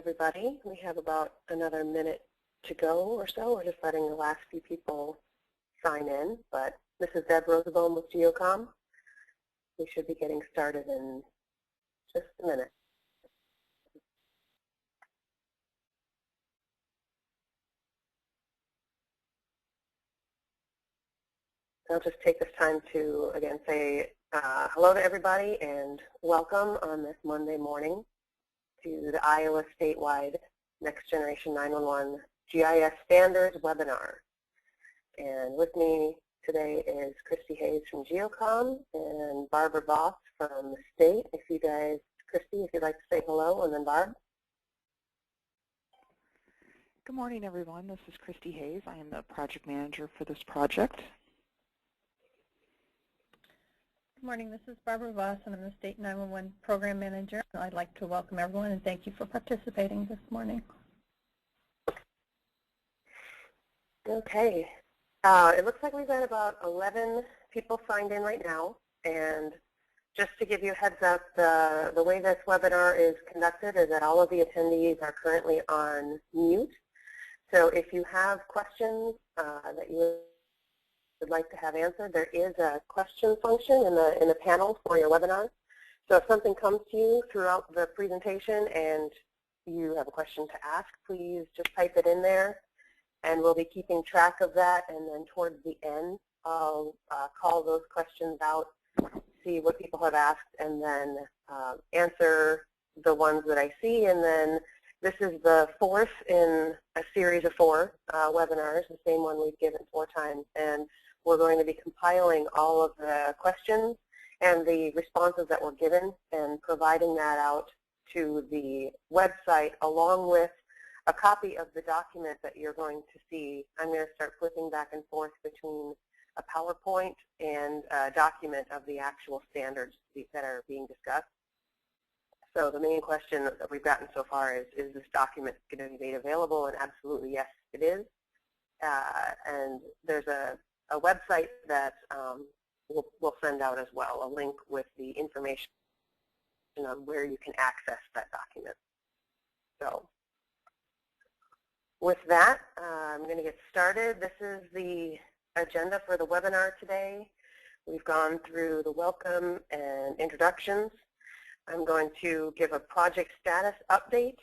everybody. We have about another minute to go or so. We're just letting the last few people sign in, but this is Deb Rosenbaum with GeoCom. We should be getting started in just a minute. I'll just take this time to, again, say hello to everybody and welcome on this Monday morning to the Iowa statewide Next Generation 911 GIS Standards webinar. And with me today is Christy Hayes from GeoCom and Barbara Voss from the state. If you guys, Christy, if you'd like to say hello, and then Barb. Good morning, everyone. This is Christy Hayes. I am the project manager for this project. Good morning. This is Barbara Voss, and I'm the State 911 Program Manager. I'd like to welcome everyone and thank you for participating this morning. Okay. It looks like we've got about 11 people signed in right now. And just to give you a heads up, the way this webinar is conducted is that all of the attendees are currently on mute. So if you have questions that you would like to have answered, there is a question function in the panel for your webinar. So if something comes to you throughout the presentation and you have a question to ask, please just type it in there, and we'll be keeping track of that. And then towards the end, I'll call those questions out, see what people have asked, and then answer the ones that I see. And then this is the fourth in a series of 4 webinars, the same one we've given 4 times. And we're going to be compiling all of the questions and the responses that were given and providing that out to the website along with a copy of the document that you're going to see. I'm going to start flipping back and forth between a PowerPoint and a document of the actual standards that are being discussed. So the main question that we've gotten so far is this document going to be made available? And absolutely, yes, it is. And there's a website that we'll send out as well, a link with the information on where you can access that document. So with that, I'm going to get started. This is the agenda for the webinar today. We've gone through the welcome and introductions. I'm going to give a project status update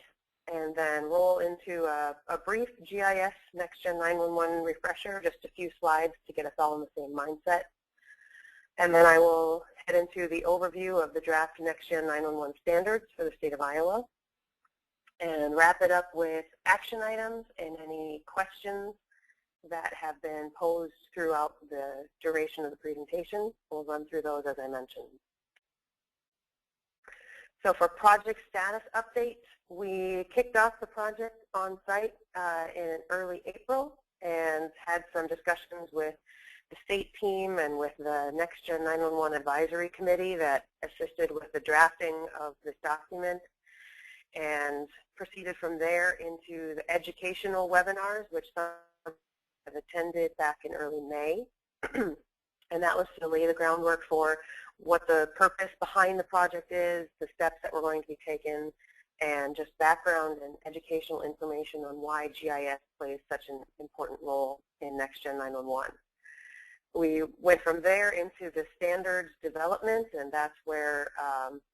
and then roll into a brief GIS Next Gen 911 refresher, just a few slides to get us all in the same mindset. And then I will head into the overview of the draft Next Gen 911 standards for the state of Iowa and wrap it up with action items and any questions that have been posed throughout the duration of the presentation. We'll run through those as I mentioned. So for project status update, we kicked off the project on site in early April and had some discussions with the state team and with the Next Gen 911 Advisory Committee that assisted with the drafting of this document, and proceeded from there into the educational webinars, which some have attended back in early May. And that was to lay the groundwork for what the purpose behind the project is, the steps that we're going to be taking, and just background and educational information on why GIS plays such an important role in Next Gen 911. We went from there into the standards development, and that's where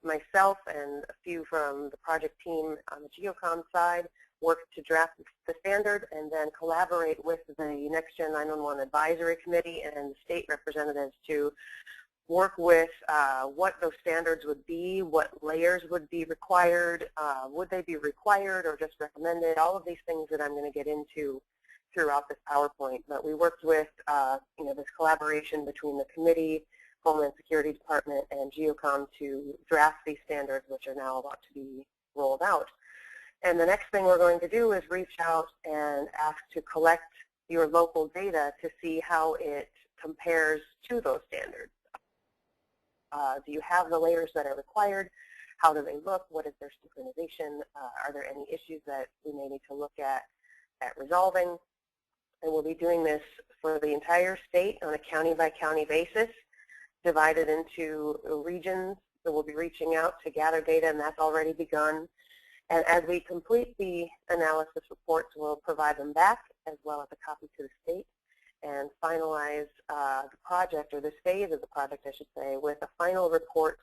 myself and a few from the project team on the GeoCom side worked to draft the standard and then collaborate with the Next Gen 911 Advisory Committee and state representatives to work with what those standards would be, what layers would be required, would they be required or just recommended, all of these things that I'm going to get into throughout this PowerPoint. But we worked with this collaboration between the committee, Homeland Security Department, and GeoCom to draft these standards, which are now about to be rolled out. And the next thing we're going to do is reach out and ask to collect your local data to see how it compares to those standards. Do you have the layers that are required? How do they look? What is their synchronization? Are there any issues that we may need to look at resolving? And we'll be doing this for the entire state on a county-by-county basis, divided into regions. So we'll be reaching out to gather data, and that's already begun. And as we complete the analysis reports, we'll provide them back as well as a copy to the state and finalize the project, or this phase of the project, I should say, with a final report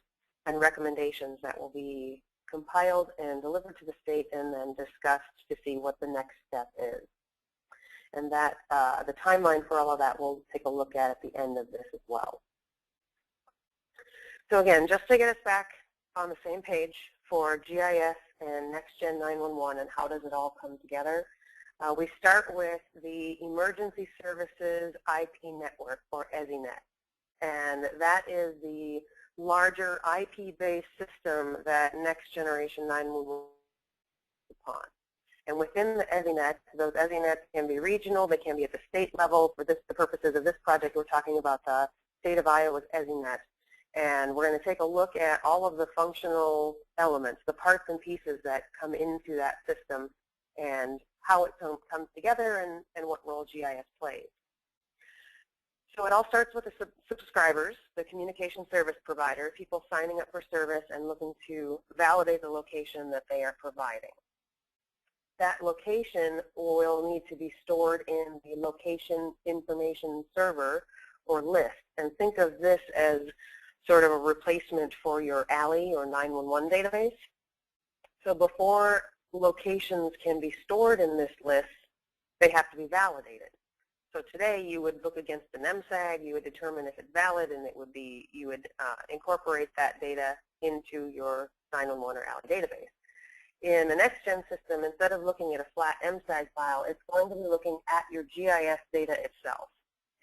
and recommendations that will be compiled and delivered to the state and then discussed to see what the next step is. And that the timeline for all of that we'll take a look at the end of this as well. So again, just to get us back on the same page for GIS and NextGen 911 and how does it all come together, we start with the Emergency Services IP Network, or EZINet. And that is the larger IP-based system that Next Generation 911 is upon. And within the EZINet, those EZINets can be regional, they can be at the state level. For the purposes of this project, we're talking about the state of Iowa's EZINet. And we're going to take a look at all of the functional elements, the parts and pieces that come into that system and how it comes together and what role GIS plays. So it all starts with the subscribers, the communication service provider, people signing up for service and looking to validate the location that they are providing. That location will need to be stored in the location information server or list. And think of this as sort of a replacement for your ALI or 911 database. So before locations can be stored in this list, they have to be validated. So today you would look against an MSAG, you would determine if it's valid, and you would incorporate that data into your 911 or ALI database. In the next-gen system, instead of looking at a flat MSAG file, it's going to be looking at your GIS data itself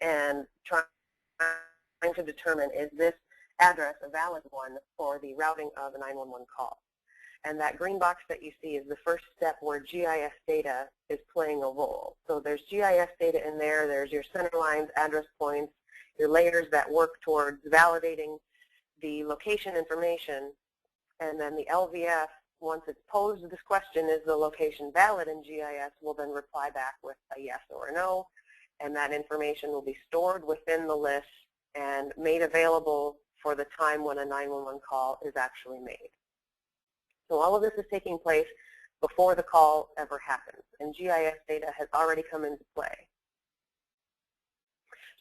and trying to determine, is this address a valid one for the routing of a 911 call. And that green box that you see is the first step where GIS data is playing a role. So there's GIS data in there, there's your center lines, address points, your layers that work towards validating the location information, and then the LVF, once it's posed this question, is the location valid in GIS, will then reply back with a yes or a no, and that information will be stored within the list and made available for the time when a 911 call is actually made. So all of this is taking place before the call ever happens, and GIS data has already come into play.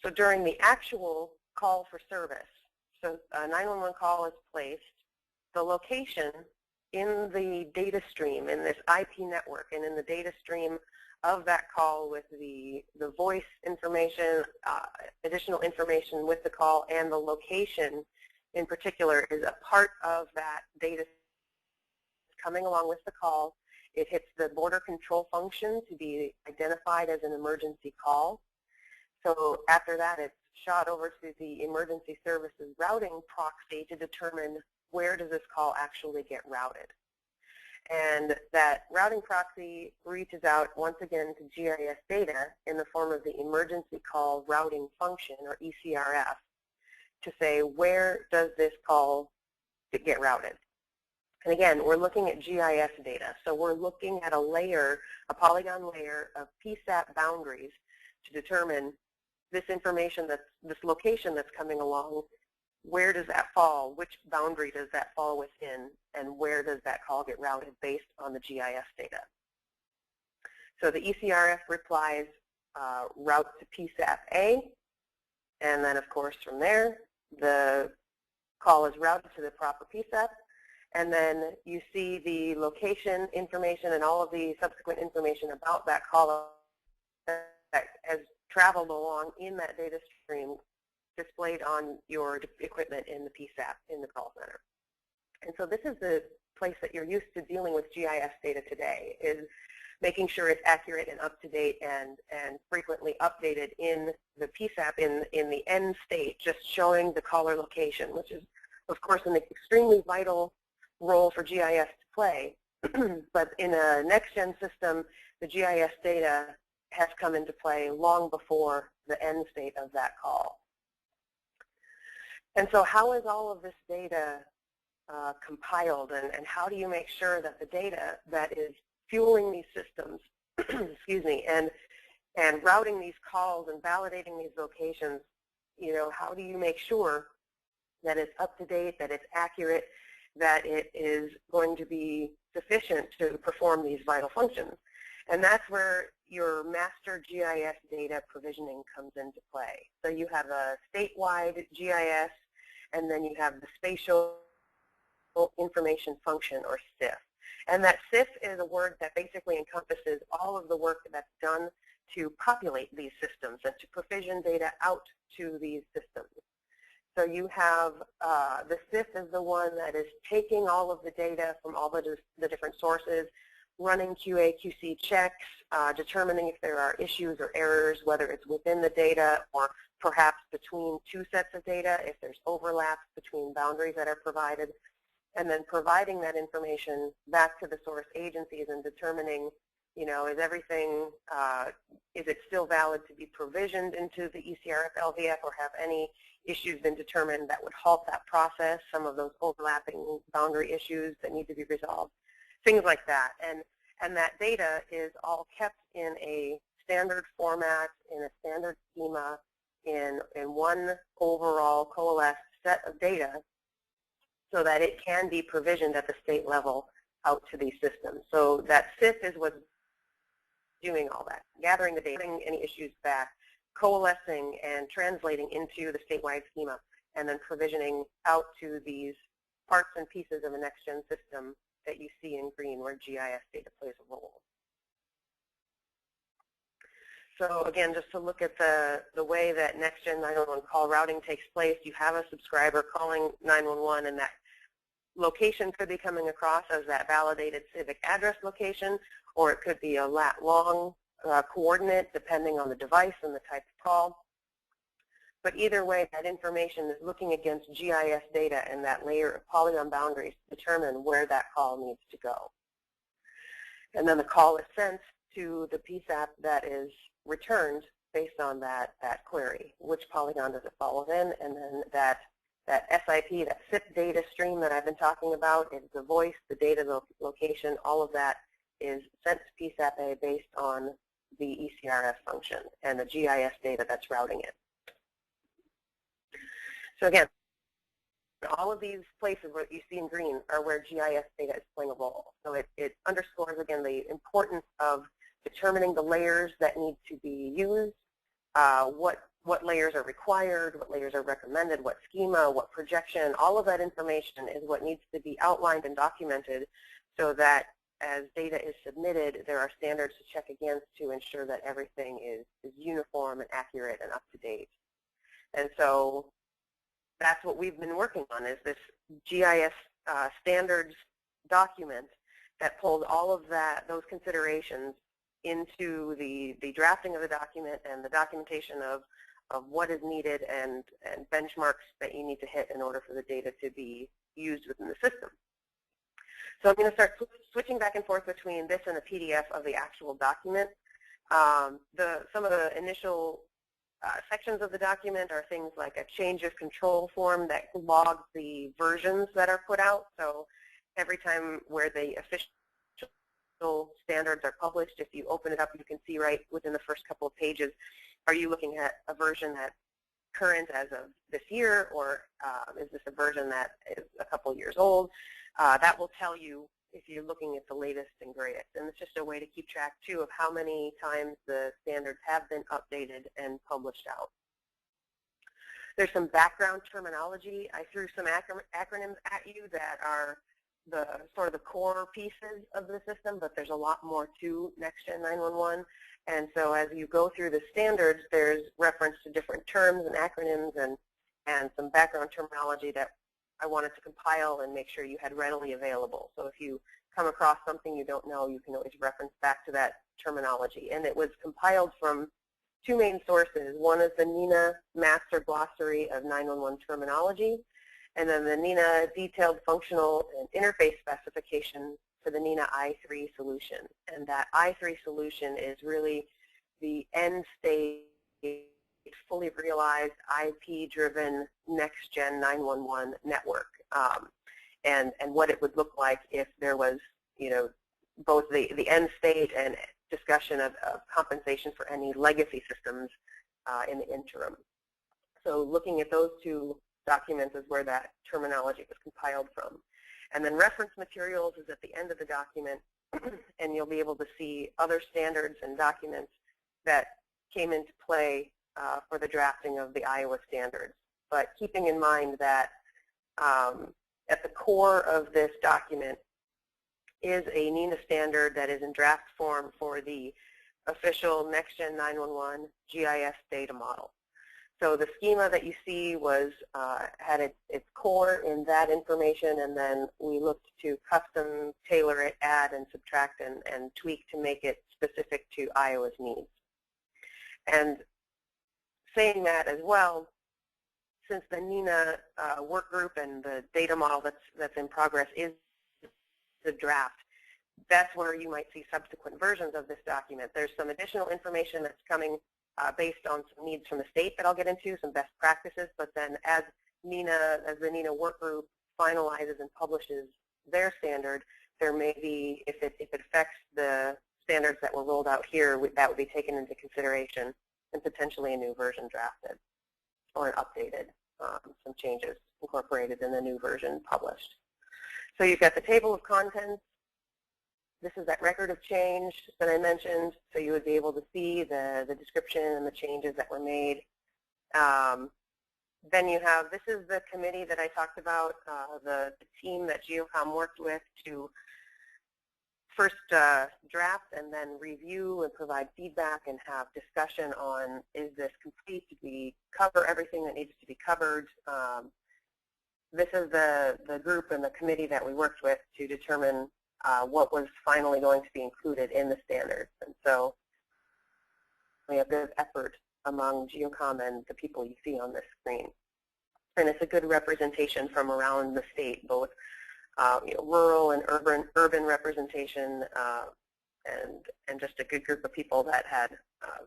So during the actual call for service, so a 911 call is placed, the location in the data stream, in this IP network, and in the data stream of that call with the voice information, additional information with the call, and the location in particular is a part of that data coming along with the call. It hits the border control function to be identified as an emergency call. So after that, it's shot over to the emergency services routing proxy to determine where does this call actually get routed. And that routing proxy reaches out once again to GIS data in the form of the emergency call routing function, or ECRF, to say where does this call get routed. And again, we're looking at GIS data. So we're looking at a layer, a polygon layer of PSAP boundaries to determine this information, this location that's coming along, where does that fall, which boundary does that fall within, and where does that call get routed based on the GIS data. So the ECRF replies route to PSAP A, and then of course from there, the call is routed to the proper PSAP. And then you see the location information and all of the subsequent information about that call that has traveled along in that data stream displayed on your equipment in the PSAP in the call center. And so this is the place that you're used to dealing with GIS data today, is making sure it's accurate and up to date and frequently updated in the PSAP in the end state, just showing the caller location, which is of course an extremely vital role for GIS to play. But in a next-gen system, the GIS data has come into play long before the end state of that call. And so how is all of this data compiled, and how do you make sure that the data that is fueling these systems, excuse me, and routing these calls and validating these locations, how do you make sure that it's up to date, that it's accurate, that it is going to be sufficient to perform these vital functions. And that's where your master GIS data provisioning comes into play. So you have a statewide GIS, and then you have the Spatial Information Function, or SIF. And that SIF is a word that basically encompasses all of the work that's done to populate these systems and to provision data out to these systems. So you have the SIF is the one that is taking all of the data from all the different sources, running QA, QC checks, determining if there are issues or errors, whether it's within the data or perhaps between two sets of data, if there's overlaps between boundaries that are provided, and then providing that information back to the source agencies and determining, you know, is everything, is it still valid to be provisioned into the ECRF LVF, or have any issues been determined that would halt that process, some of those overlapping boundary issues that need to be resolved, things like that. And that data is all kept in a standard format, in a standard schema, in one overall coalesced set of data, so that it can be provisioned at the state level out to these systems. So that SIF is what's doing all that, gathering the data, getting any issues back, coalescing and translating into the statewide schema, and then provisioning out to these parts and pieces of a next-gen system that you see in green where GIS data plays a role. So again, just to look at the way that next-gen 911 call routing takes place, you have a subscriber calling 911, and that location could be coming across as that validated civic address location, or it could be a lat-long coordinate depending on the device and the type of call. But either way, that information is looking against GIS data and that layer of polygon boundaries to determine where that call needs to go. And then the call is sent to the PSAP that is returned based on that query. Which polygon does it fall in? And then that SIP, that SIP data stream that I've been talking about, is the voice, the data, the location, all of that is sent to PSAP-A based on the ECRF function and the GIS data that's routing it. So again, all of these places where you see in green are where GIS data is playing a role. So it underscores, again, the importance of determining the layers that need to be used, what layers are required, what layers are recommended, what schema, what projection. All of that information is what needs to be outlined and documented so that as data is submitted, there are standards to check against to ensure that everything is uniform and accurate and up to date. And so that's what we've been working on, is this GIS standards document that pulls all of those considerations into the drafting of the document and the documentation of what is needed and benchmarks that you need to hit in order for the data to be used within the system. So I'm going to start switching back and forth between this and a PDF of the actual document. Some of the initial sections of the document are things like a change of control form that logs the versions that are put out. So every time where the official standards are published, if you open it up, you can see right within the first couple of pages, are you looking at a version that's current as of this year, or is this a version that is a couple years old? That will tell you if you're looking at the latest and greatest. And it's just a way to keep track, too, of how many times the standards have been updated and published out. There's some background terminology. I threw some acronyms at you that are the sort of the core pieces of the system, but there's a lot more to NextGen 911. And so as you go through the standards, there's reference to different terms and acronyms and some background terminology that I wanted to compile and make sure you had readily available. So if you come across something you don't know, you can always reference back to that terminology. And it was compiled from two main sources. One is the NENA Master Glossary of 911 Terminology, and then the NENA Detailed Functional and Interface Specification for the NENA I3 solution. And that I3 solution is really the end state, fully realized, IP-driven next-gen 911 network, and what it would look like if there was, you know, both the end state and discussion of compensation for any legacy systems in the interim. So looking at those two documents is where that terminology was compiled from. And then reference materials is at the end of the document, and you'll be able to see other standards and documents that came into play for the drafting of the Iowa standards. But keeping in mind that at the core of this document is a NENA standard that is in draft form for the official NextGen 911 GIS data model. So the schema that you see was had its core in that information, and then we looked to custom tailor it, add and subtract and tweak to make it specific to Iowa's needs. And saying that as well, since the NENA work group and the data model that's in progress is the draft, that's where you might see subsequent versions of this document. There's some additional information that's coming based on some needs from the state that I'll get into, some best practices, but then as the NENA work group finalizes and publishes their standard, there may be, if it affects the standards that were rolled out here, that would be taken into consideration and potentially a new version drafted or an updated, some changes incorporated in the new version published. So you've got the table of contents. This is that record of change that I mentioned, so you would be able to see the description and the changes that were made. Then you have, this is the committee that I talked about, the team that GeoCom worked with to first draft and then review and provide feedback and have discussion on, is this complete? Did we cover everything that needs to be covered? This is the group and the committee that we worked with to determine what was finally going to be included in the standards. And so we have good effort among GeoCom and the people you see on this screen. And it's a good representation from around the state, both rural and urban representation, and just a good group of people that had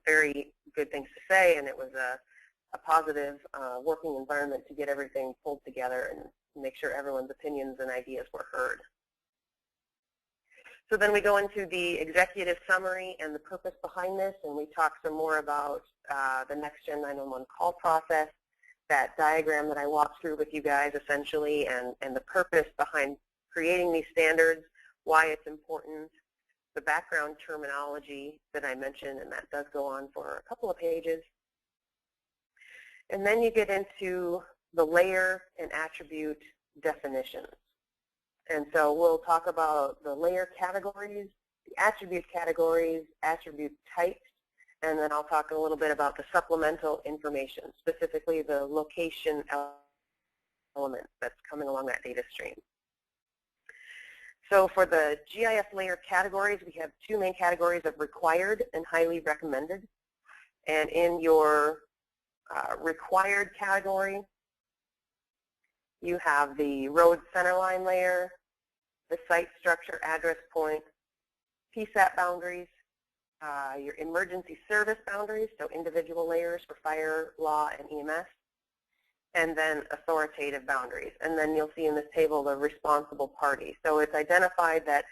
very good things to say, and it was a positive working environment to get everything pulled together and make sure everyone's opinions and ideas were heard. So then we go into the executive summary and the purpose behind this, and we talk some more about the NextGen 911 call process, that diagram that I walked through with you guys essentially, and the purpose behind creating these standards, why it's important, the background terminology that I mentioned, and that does go on for a couple of pages. And then you get into the layer and attribute definitions. And so we'll talk about the layer categories, the attribute categories, attribute types, and then I'll talk a little bit about the supplemental information, specifically the location element that's coming along that data stream. So for the GIS layer categories, we have two main categories of required and highly recommended. And in your required category, you have the road centerline layer, the site structure address point, PSAP boundaries, your emergency service boundaries, so individual layers for fire, law, and EMS, and then authoritative boundaries. And then you'll see in this table the responsible party. So it's identified that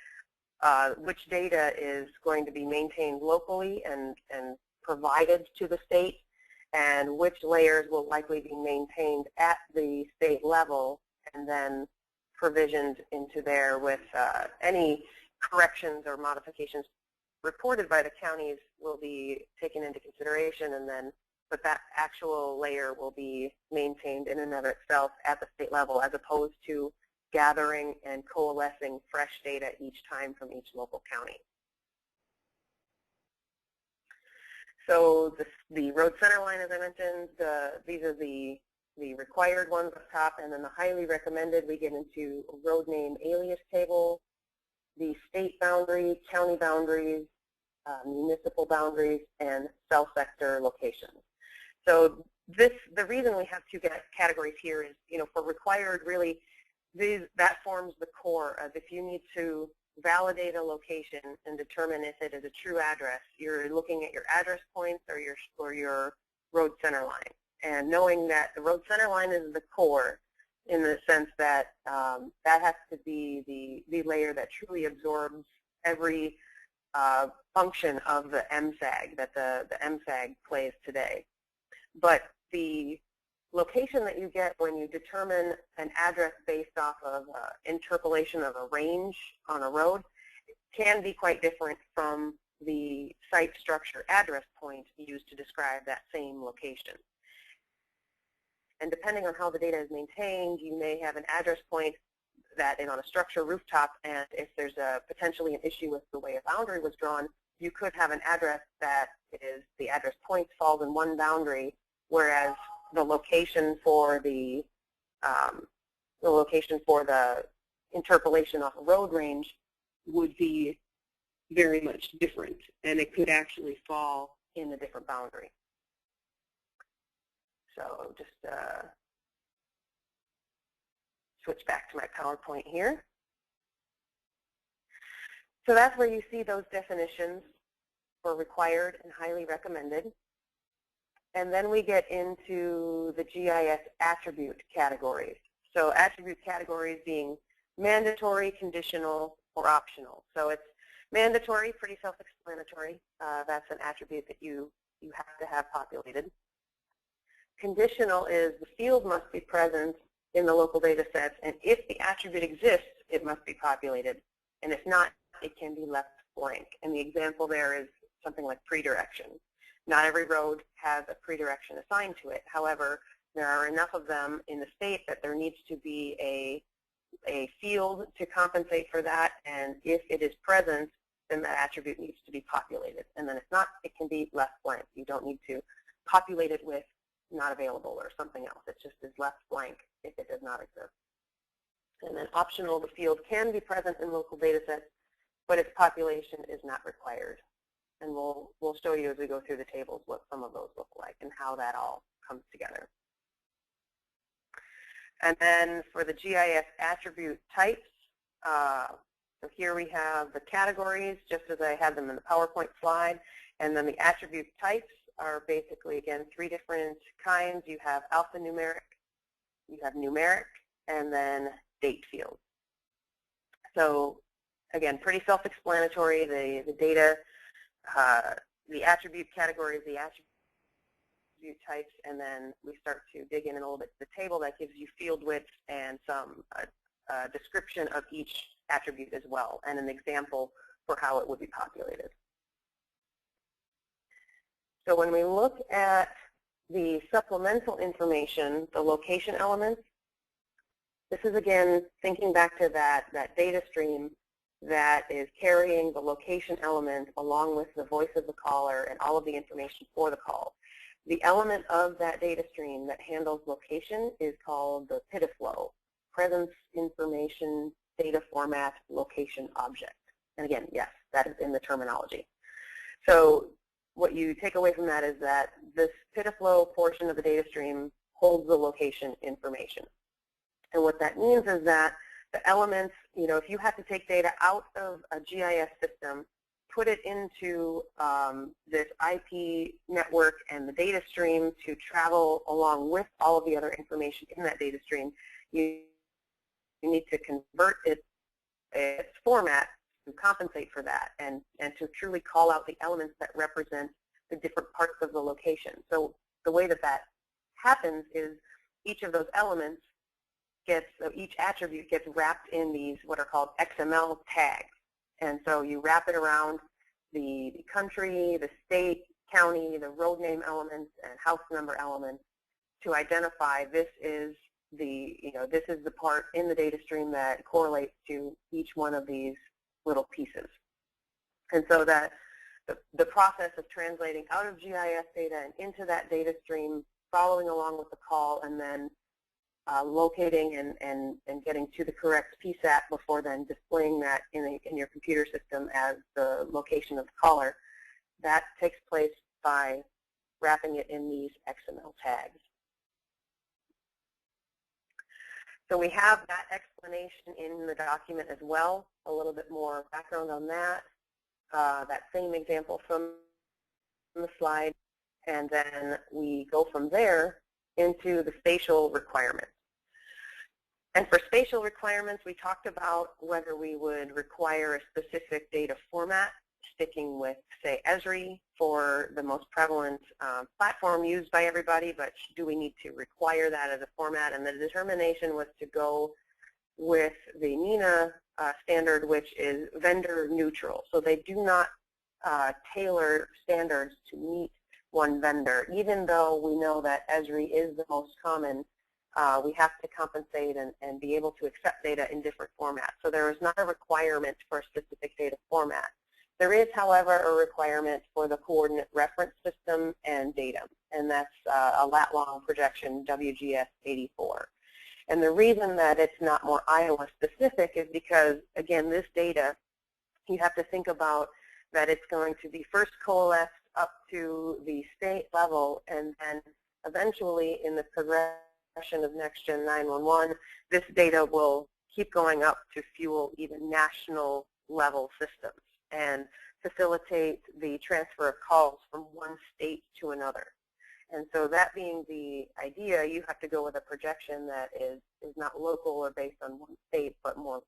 which data is going to be maintained locally and provided to the state, and which layers will likely be maintained at the state level and then provisioned into there with any corrections or modifications reported by the counties will be taken into consideration, and then but that actual layer will be maintained in and of itself at the state level, as opposed to gathering and coalescing fresh data each time from each local county. So the road center line, as I mentioned, these are the required ones up top, and then the highly recommended, we get into a road name alias table, the state boundary, county boundaries, municipal boundaries, and cell sector locations. So the reason we have two categories here is, for required, really, that forms the core of if you need to validate a location and determine if it is a true address, you're looking at your address points or your road center line. And knowing that the road center line is the core in the sense that that has to be the layer that truly absorbs every function of the MSAG that the MSAG plays today. But the location that you get when you determine an address based off of interpolation of a range on a road can be quite different from the site structure address point used to describe that same location. And depending on how the data is maintained, you may have an address point that is on a structure rooftop, and if there's potentially an issue with the way a boundary was drawn, you could have an address that is the address point falls in one boundary, whereas the location for the interpolation off a road range would be very much different, and it could actually fall in a different boundary. So just switch back to my PowerPoint here. So that's where you see those definitions for required and highly recommended. And then we get into the GIS Attribute Categories. So attribute categories being mandatory, conditional, or optional. So it's mandatory, pretty self-explanatory. That's an attribute that you have to have populated. Conditional is the field must be present in the local data sets, and if the attribute exists, it must be populated. And if not, it can be left blank. And the example there is something like predirection. Not every road has a predirection assigned to it. However, there are enough of them in the state that there needs to be a field to compensate for that, and if it is present, then that attribute needs to be populated. And then if not, it can be left blank. You don't need to populate it with not available or something else. It just is left blank if it does not exist. And then optional, the field can be present in local data sets, but its population is not required. And we'll show you as we go through the tables what some of those look like and how that all comes together. And then for the GIS attribute types, so here we have the categories, just as I had them in the PowerPoint slide. And then the attribute types are basically, again, 3 different kinds. You have alphanumeric, you have numeric, and then date fields. So again, pretty self-explanatory. The data, the attribute categories, the attribute types, and then we start to dig in a little bit to the table that gives you field widths and some description of each attribute as well, and an example for how it would be populated. So when we look at the supplemental information, the location elements, this is again thinking back to that data stream that is carrying the location element along with the voice of the caller and all of the information for the call. The element of that data stream that handles location is called the Pitiflow, Presence Information Data Format Location Object. And again, yes, that is in the terminology. So what you take away from that is that this Pitiflow portion of the data stream holds the location information. And what that means is that the elements, if you have to take data out of a GIS system, put it into this IP network and the data stream to travel along with all of the other information in that data stream, you need to convert its format to compensate for that and to truly call out the elements that represent the different parts of the location. So the way that happens is each of those elements each attribute gets wrapped in these what are called XML tags. And so you wrap it around the country, the state, county, the road name elements, and house number elements to identify this is the part in the data stream that correlates to each one of these little pieces. And so that the process of translating out of GIS data and into that data stream, following along with the call, and then locating and getting to the correct PSAT before then displaying that in your computer system as the location of the caller, that takes place by wrapping it in these XML tags. So we have that explanation in the document as well, a little bit more background on that, that same example from the slide, and then we go from there into the spatial requirements. And for spatial requirements, we talked about whether we would require a specific data format sticking with, say, Esri for the most prevalent platform used by everybody, but do we need to require that as a format? And the determination was to go with the NINA standard, which is vendor neutral. So they do not tailor standards to meet one vendor. Even though we know that Esri is the most common, we have to compensate and be able to accept data in different formats. So there is not a requirement for a specific data format. There is, however, a requirement for the coordinate reference system and datum, and that's a lat-long projection WGS 84. And the reason that it's not more Iowa specific is because, again, this data, you have to think about that it's going to be first coalesced up to the state level, and then eventually in the progression of Next-Gen 911, this data will keep going up to fuel even national level systems and facilitate the transfer of calls from one state to another. And so that being the idea, you have to go with a projection that is not local or based on one state, but more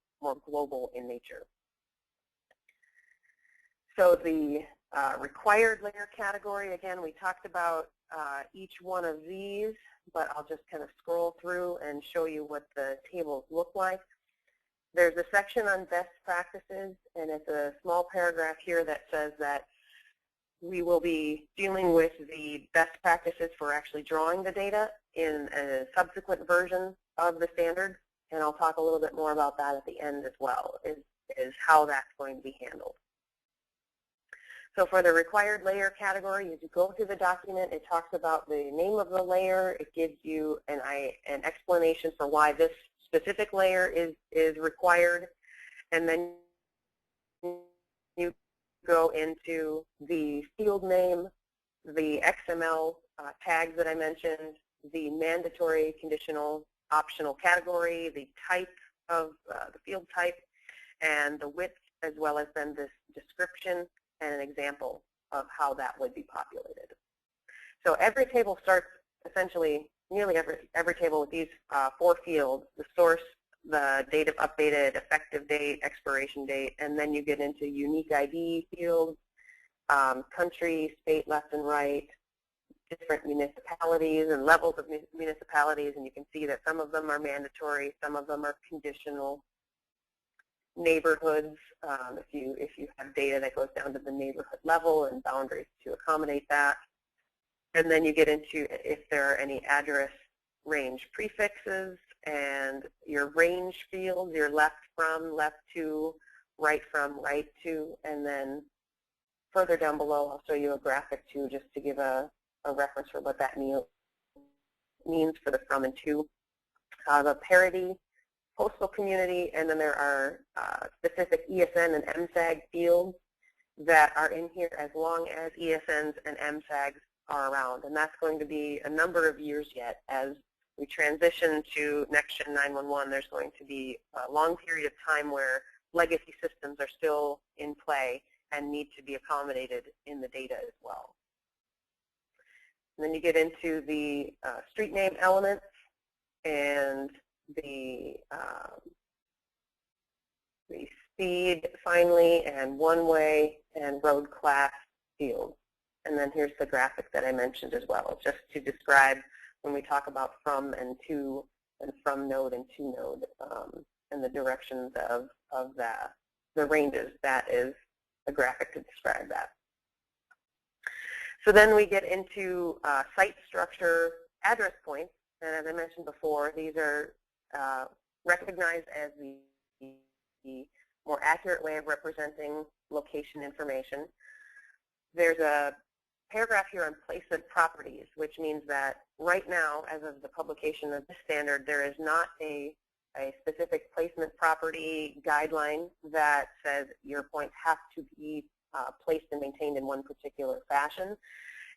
global in nature. So the required layer category, again, we talked about each one of these, but I'll just kind of scroll through and show you what the tables look like. There's a section on best practices, and it's a small paragraph here that says that we will be dealing with the best practices for actually drawing the data in a subsequent version of the standard, and I'll talk a little bit more about that at the end as well, is how that's going to be handled. So for the required layer category, as you go through the document, it talks about the name of the layer. It gives you an explanation for why this specific layer is required, and then you go into the field name, the XML tags that I mentioned, the mandatory, conditional, optional category, the type of the field type, and the width, as well as then this description and an example of how that would be populated. So every table starts essentially, nearly every table with these 4 fields: the source, the date of updated, effective date, expiration date, and then you get into unique ID fields, country, state, left and right, different municipalities and levels of municipalities, and you can see that some of them are mandatory, some of them are conditional. Neighborhoods, if you have data that goes down to the neighborhood level and boundaries to accommodate that. And then you get into if there are any address range prefixes and your range fields, your left from, left to, right from, right to, and then further down below I'll show you a graphic too, just to give a reference for what that means for the from and to. The parity, postal community, and then there are specific ESN and MSAG fields that are in here as long as ESNs and MSAGs are around. And that's going to be a number of years yet. As we transition to Next-Gen 911, there's going to be a long period of time where legacy systems are still in play and need to be accommodated in the data as well. And then you get into the street name elements and the speed, finally, and one-way and road class fields. And then here's the graphic that I mentioned as well, just to describe when we talk about from and to, and from node and to node, and the directions of the ranges. That is a graphic to describe that. So then we get into site structure address points, and as I mentioned before, these are recognized as the more accurate way of representing location information. There's a paragraph here on placement properties, which means that right now, as of the publication of this standard, there is not a specific placement property guideline that says your points have to be placed and maintained in one particular fashion.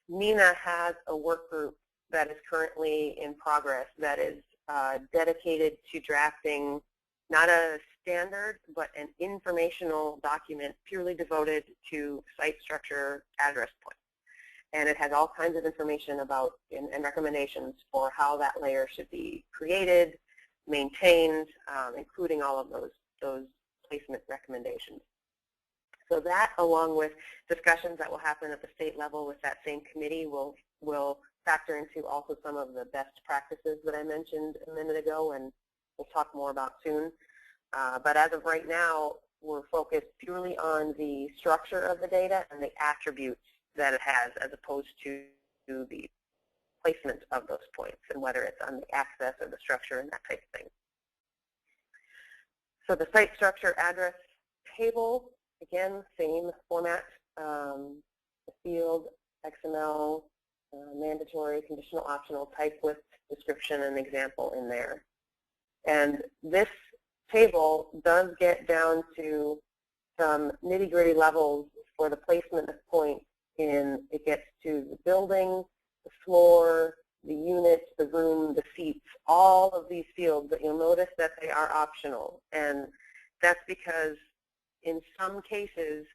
NINA has a work group that is currently in progress that is dedicated to drafting not a standard, but an informational document purely devoted to site structure address points. And it has all kinds of information about and recommendations for how that layer should be created, maintained, including all of those placement recommendations. So that, along with discussions that will happen at the state level with that same committee, will factor into also some of the best practices that I mentioned a minute ago, and we'll talk more about soon. But as of right now, we're focused purely on the structure of the data and the attributes that it has, as opposed to the placement of those points, and whether it's on the access or the structure and that type of thing. So the site structure address table, again, same format, the field, XML, mandatory, conditional, optional, type with description and example in there. And this table does get down to some nitty-gritty levels for the placement of points in, it gets to the building, the floor, the unit, the room, the seats, all of these fields, but you'll notice that they are optional. And that's because in some cases,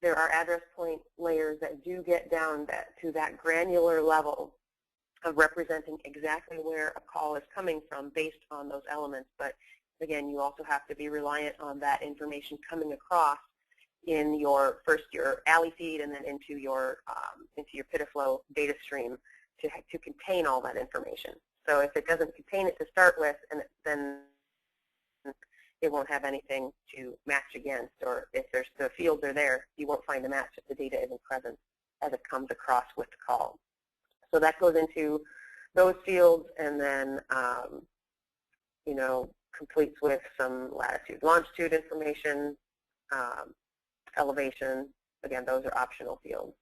there are address point layers that do get down to that granular level of representing exactly where a call is coming from based on those elements. But again, you also have to be reliant on that information coming across in your alley feed and then into your Pitiflow data stream to contain all that information. So if it doesn't contain it to start with, then it won't have anything to match against, or if the fields are there, you won't find a match if the data isn't present as it comes across with the call. So that goes into those fields, and then completes with some latitude, longitude information, elevation. Again, those are optional fields.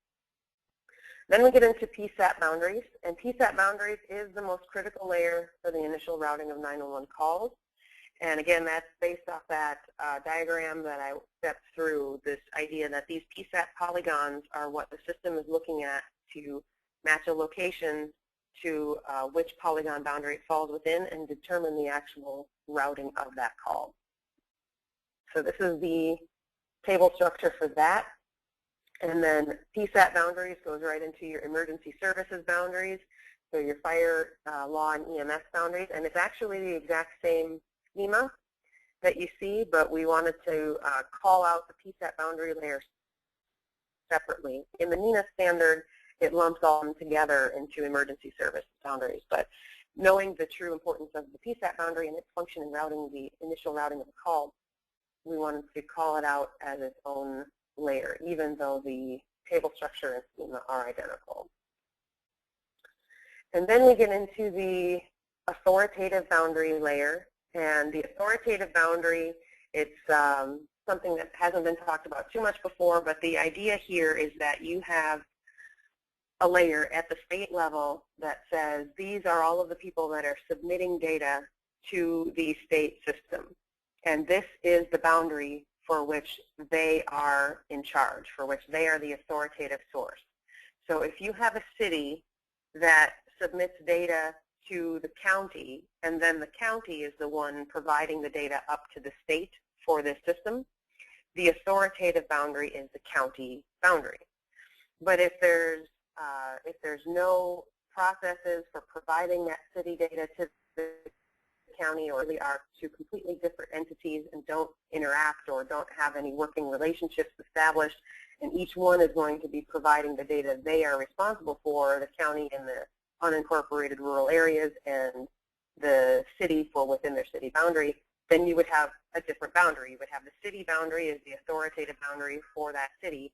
Then we get into PSAT boundaries, and PSAT boundaries is the most critical layer for the initial routing of 911 calls. And again, that's based off that diagram that I stepped through, this idea that these PSAT polygons are what the system is looking at to match a location to which polygon boundary it falls within and determine the actual routing of that call. So this is the table structure for that. And then PSAT boundaries goes right into your emergency services boundaries, so your fire, law, and EMS boundaries. And it's actually the exact same schema that you see, but we wanted to call out the PSAT boundary layers separately. In the NENA standard, it lumps all of them together into emergency service boundaries. But knowing the true importance of the PSAT boundary and its function in routing the initial routing of the call, we wanted to call it out as its own layer, even though the table structure and schema are identical. And then we get into the authoritative boundary layer. And the authoritative boundary, it's something that hasn't been talked about too much before, but the idea here is that you have a layer at the state level that says these are all of the people that are submitting data to the state system. And this is the boundary for which they are in charge, for which they are the authoritative source. So if you have a city that submits data to the county, and then the county is the one providing the data up to the state for this system, the authoritative boundary is the county boundary. But if there's no processes for providing that city data to the county, or really are two completely different entities and don't interact or don't have any working relationships established, and each one is going to be providing the data they are responsible for, the county in the unincorporated rural areas and the city for within their city boundary, then you would have a different boundary. You would have the city boundary as the authoritative boundary for that city.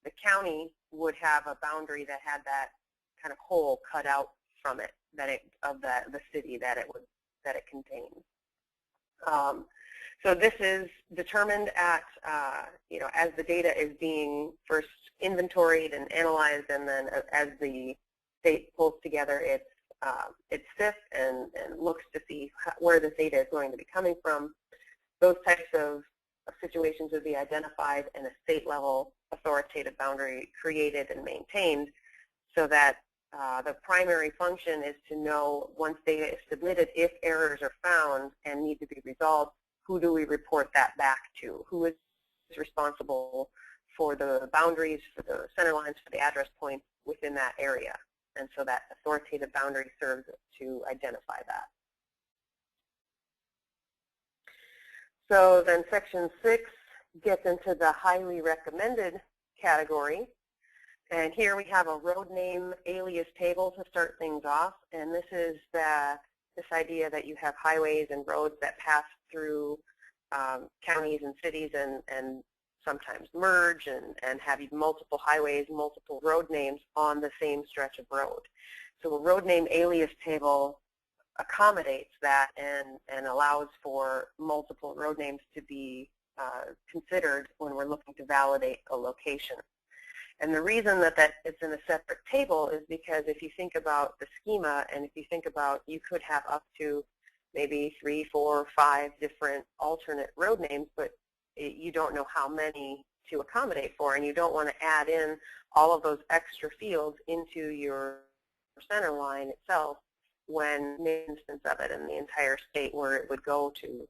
The county would have a boundary that had that kind of hole cut out from it, of the city that it contains. So this is determined at as the data is being first inventoried and analyzed, and then as the state pulls together its SIF and looks to see where this data is going to be coming from. Those types of situations would be identified and a state level authoritative boundary created and maintained, so that the primary function is to know, once data is submitted, if errors are found and need to be resolved, who do we report that back to? Who is responsible for the boundaries, for the center lines, for the address points within that area? And so that authoritative boundary serves to identify that. So then Section 6 gets into the highly recommended category. And here we have a road name alias table to start things off. And this is this idea that you have highways and roads that pass through counties and cities and sometimes merge and have multiple highways, multiple road names on the same stretch of road. So a road name alias table accommodates that and allows for multiple road names to be considered when we're looking to validate a location. And the reason that it's in a separate table is because if you think about the schema, and if you think about, you could have up to maybe 3, 4, 5 different alternate road names, but you don't know how many to accommodate for, and you don't want to add in all of those extra fields into your center line itself when an instance of it in the entire state where it would go to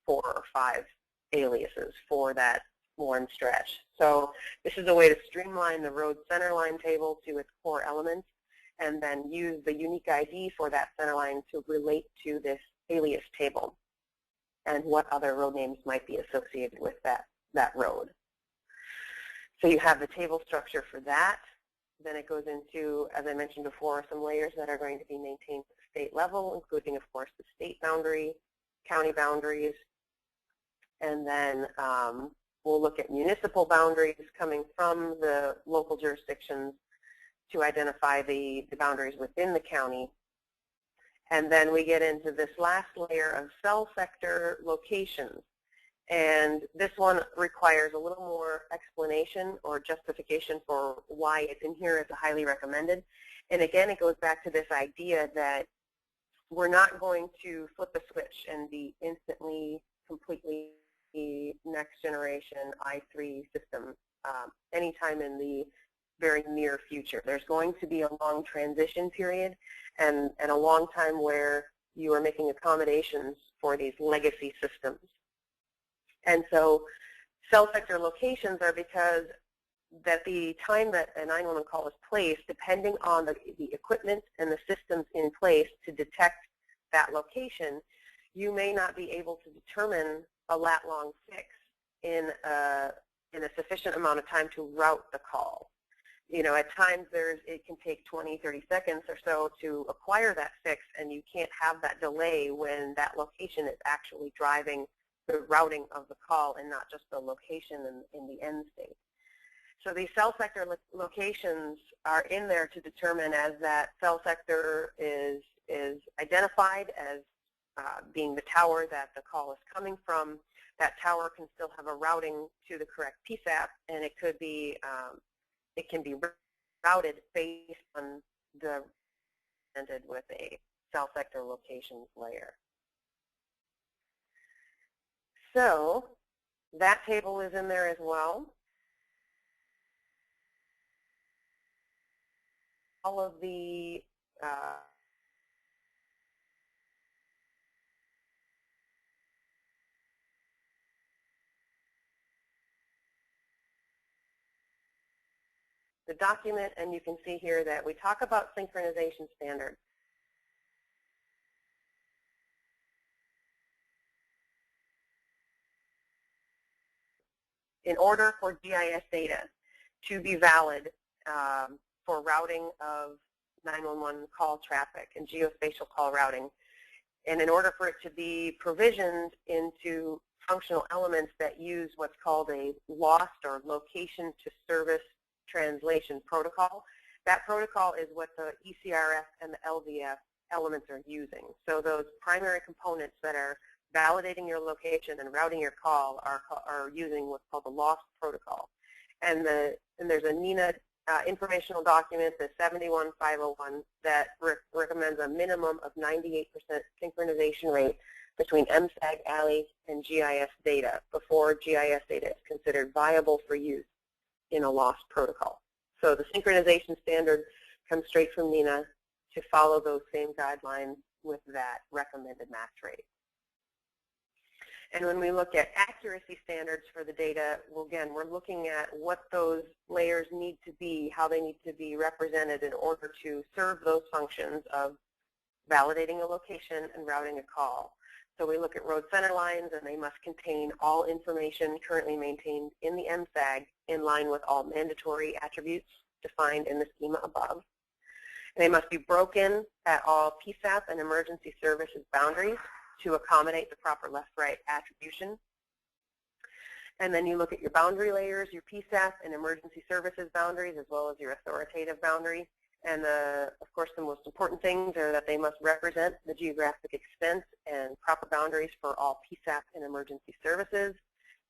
4 or 5 aliases for that one stretch. So this is a way to streamline the road centerline table to its core elements and then use the unique ID for that centerline to relate to this alias table and what other road names might be associated with that road. So you have the table structure for that. Then it goes into, as I mentioned before, some layers that are going to be maintained at the state level, including, of course, the state boundary, county boundaries, and then we'll look at municipal boundaries coming from the local jurisdictions to identify the boundaries within the county. And then we get into this last layer of cell sector locations. And this one requires a little more explanation or justification for why it's in here as a highly recommended. And again, it goes back to this idea that we're not going to flip a switch and be instantly, completely the next generation I3 system anytime in the very near future. There's going to be a long transition period and a long time where you are making accommodations for these legacy systems. And so cell sector locations are because that the time that a 911 call is placed, depending on the equipment and the systems in place to detect that location, you may not be able to determine a lat-long fix in a sufficient amount of time to route the call. You know, at times it can take 20, 30 seconds or so to acquire that fix, and you can't have that delay when that location is actually driving the routing of the call and not just the location in the end state. So these cell sector locations are in there to determine as that cell sector is identified as being the tower that the call is coming from. That tower can still have a routing to the correct PSAP, and it could be it can be routed based on the ended with a cell sector locations layer. So that table is in there as well. All of the document, and you can see here that we talk about synchronization standards. In order for GIS data to be valid for routing of 911 call traffic and geospatial call routing, and in order for it to be provisioned into functional elements that use what's called a lost or location to service translation protocol, that protocol is what the ECRF and the LVF elements are using. So those primary components that are validating your location and routing your call are using what's called the lost protocol. And there's a NINA informational document, the 71501, that recommends a minimum of 98% synchronization rate between MSAG, ALI, and GIS data before GIS data is considered viable for use in a lost protocol. So the synchronization standard comes straight from NINA to follow those same guidelines with that recommended match rate. And when we look at accuracy standards for the data, well, again, we're looking at what those layers need to be, how they need to be represented in order to serve those functions of validating a location and routing a call. So we look at road center lines, and they must contain all information currently maintained in the MSAG in line with all mandatory attributes defined in the schema above. They must be broken at all PSAP and emergency services boundaries to accommodate the proper left-right attribution. And then you look at your boundary layers, your PSAP and emergency services boundaries, as well as your authoritative boundary. And of course, the most important things are that they must represent the geographic extent and proper boundaries for all PSAP and emergency services.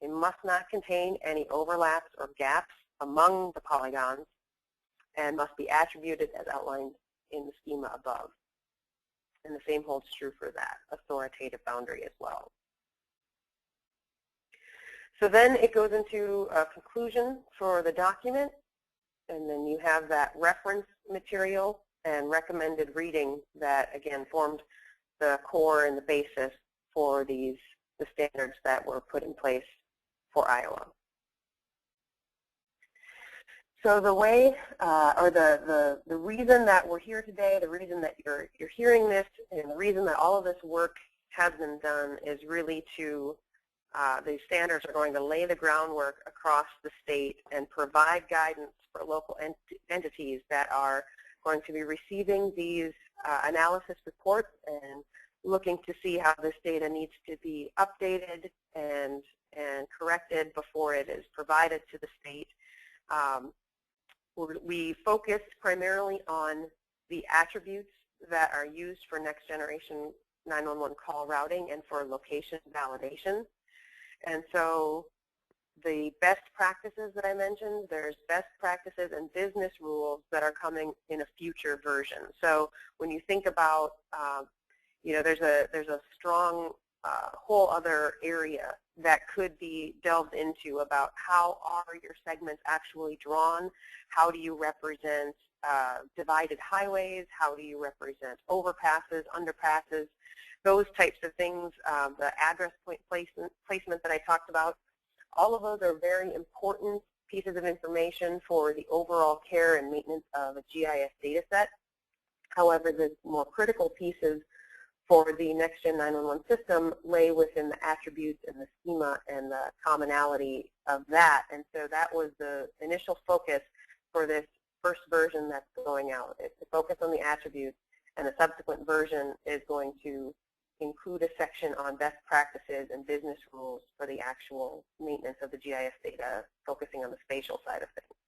They must not contain any overlaps or gaps among the polygons and must be attributed as outlined in the schema above. And the same holds true for that authoritative boundary as well. So then it goes into a conclusion for the document, and then you have that reference material and recommended reading that, again, formed the core and the basis for the standards that were put in place for Iowa. So the way, or the reason that we're here today, the reason that you're hearing this, and the reason that all of this work has been done is really to, these standards are going to lay the groundwork across the state and provide guidance for local entities that are going to be receiving these analysis reports and looking to see how this data needs to be updated and corrected before it is provided to the state. We focus primarily on the attributes that are used for next generation 911 call routing and for location validation. And so the best practices that I mentioned, there's best practices and business rules that are coming in a future version. So when you think about, there's a strong whole other area that could be delved into about how are your segments actually drawn, how do you represent divided highways, how do you represent overpasses, underpasses, those types of things, the address point placement that I talked about. All of those are very important pieces of information for the overall care and maintenance of a GIS data set. However, the more critical pieces for the next-gen 911 system lay within the attributes and the schema and the commonality of that. And so that was the initial focus for this first version that's going out. It's to focus on the attributes, and the subsequent version is going to include a section on best practices and business rules for the actual maintenance of the GIS data, focusing on the spatial side of things.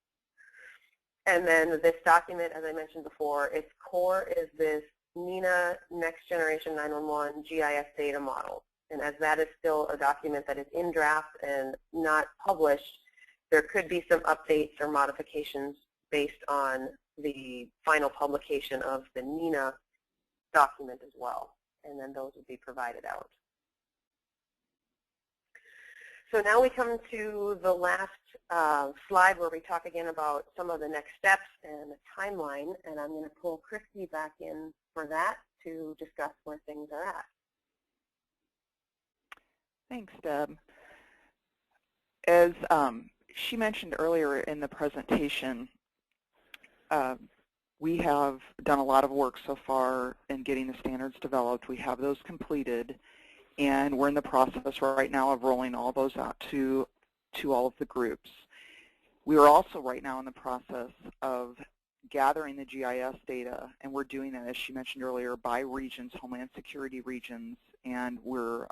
And then this document, as I mentioned before, its core is this NENA Next Generation 911 GIS Data Model. And as that is still a document that is in draft and not published, there could be some updates or modifications based on the final publication of the NENA document as well. And then those will be provided out. So now we come to the last slide where we talk again about some of the next steps and the timeline, and I'm going to pull Christy back in for that to discuss where things are at. Thanks, Deb. As she mentioned earlier in the presentation, we have done a lot of work so far in getting the standards developed. We have those completed, and we're in the process right now of rolling all those out to all of the groups. We are also right now in the process of gathering the GIS data, and we're doing that, as she mentioned earlier, by regions, Homeland Security regions, and we're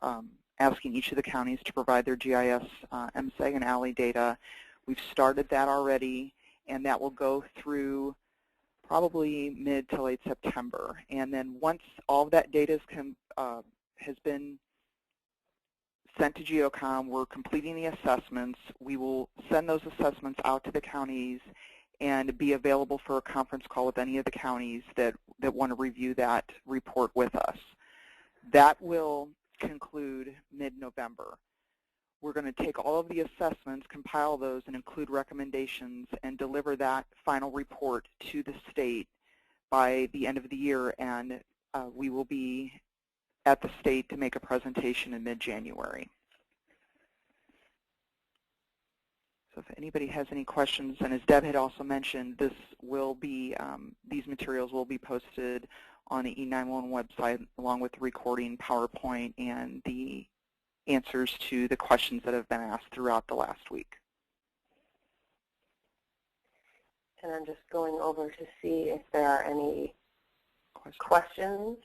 asking each of the counties to provide their GIS MSEG and ALI data. We've started that already, and that will go through probably mid to late September. And then once all of that data has been sent to GEOCOM, we're completing the assessments. We will send those assessments out to the counties and be available for a conference call with any of the counties that want to review that report with us. That will conclude mid-November. We're going to take all of the assessments, compile those, and include recommendations, and deliver that final report to the state by the end of the year, and we will be at the state to make a presentation in mid-January. So if anybody has any questions, and as Deb had also mentioned, this will be these materials will be posted on the E911 website along with the recording, PowerPoint, and the answers to the questions that have been asked throughout the last week. And I'm just going over to see if there are any questions.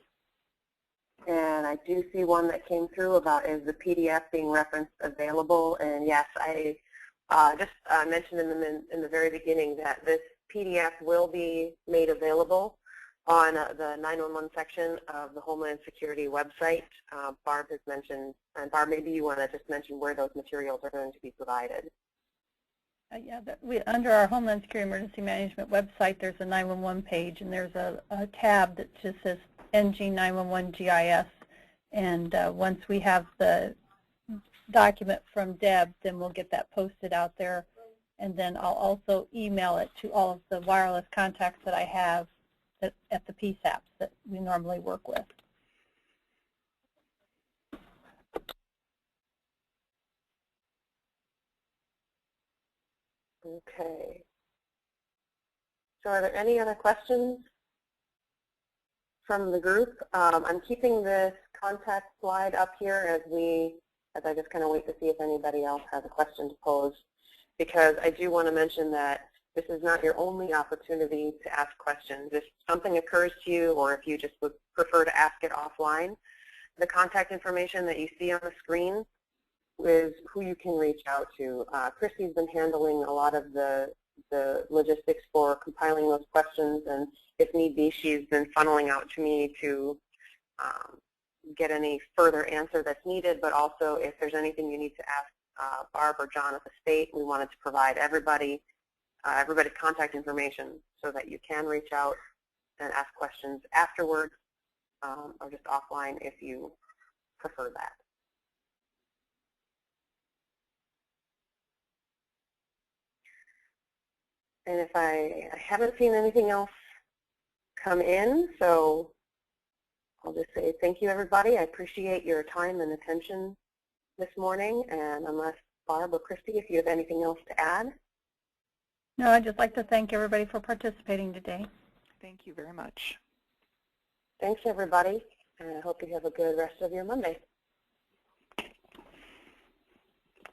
And I do see one that came through about is the PDF being referenced available. And yes, I just mentioned in the very beginning that this PDF will be made available on the 911 section of the Homeland Security website. Barb has mentioned, and Barb, maybe you want to just mention where those materials are going to be provided. Yeah, under our Homeland Security Emergency Management website, there's a 911 page, and there's a tab that just says NG911 GIS. And once we have the document from Deb, then we'll get that posted out there. And then I'll also email it to all of the wireless contacts that I have at the PSAPs that we normally work with. Okay. So are there any other questions from the group? I'm keeping this contact slide up here as I just kind of wait to see if anybody else has a question to pose, because I do want to mention that this is not your only opportunity to ask questions. If something occurs to you, or if you just would prefer to ask it offline, the contact information that you see on the screen is who you can reach out to. Christy's been handling a lot of the logistics for compiling those questions, and if need be, she's been funneling out to me to get any further answer that's needed, but also if there's anything you need to ask Barb or John at the state, we wanted to provide everybody's contact information so that you can reach out and ask questions afterwards, or just offline if you prefer that. And if I haven't seen anything else come in, so I'll just say thank you, everybody. I appreciate your time and attention this morning. And unless Barb or Christy, if you have anything else to add. No, I'd just like to thank everybody for participating today. Thank you very much. Thanks, everybody. And I hope you have a good rest of your Monday.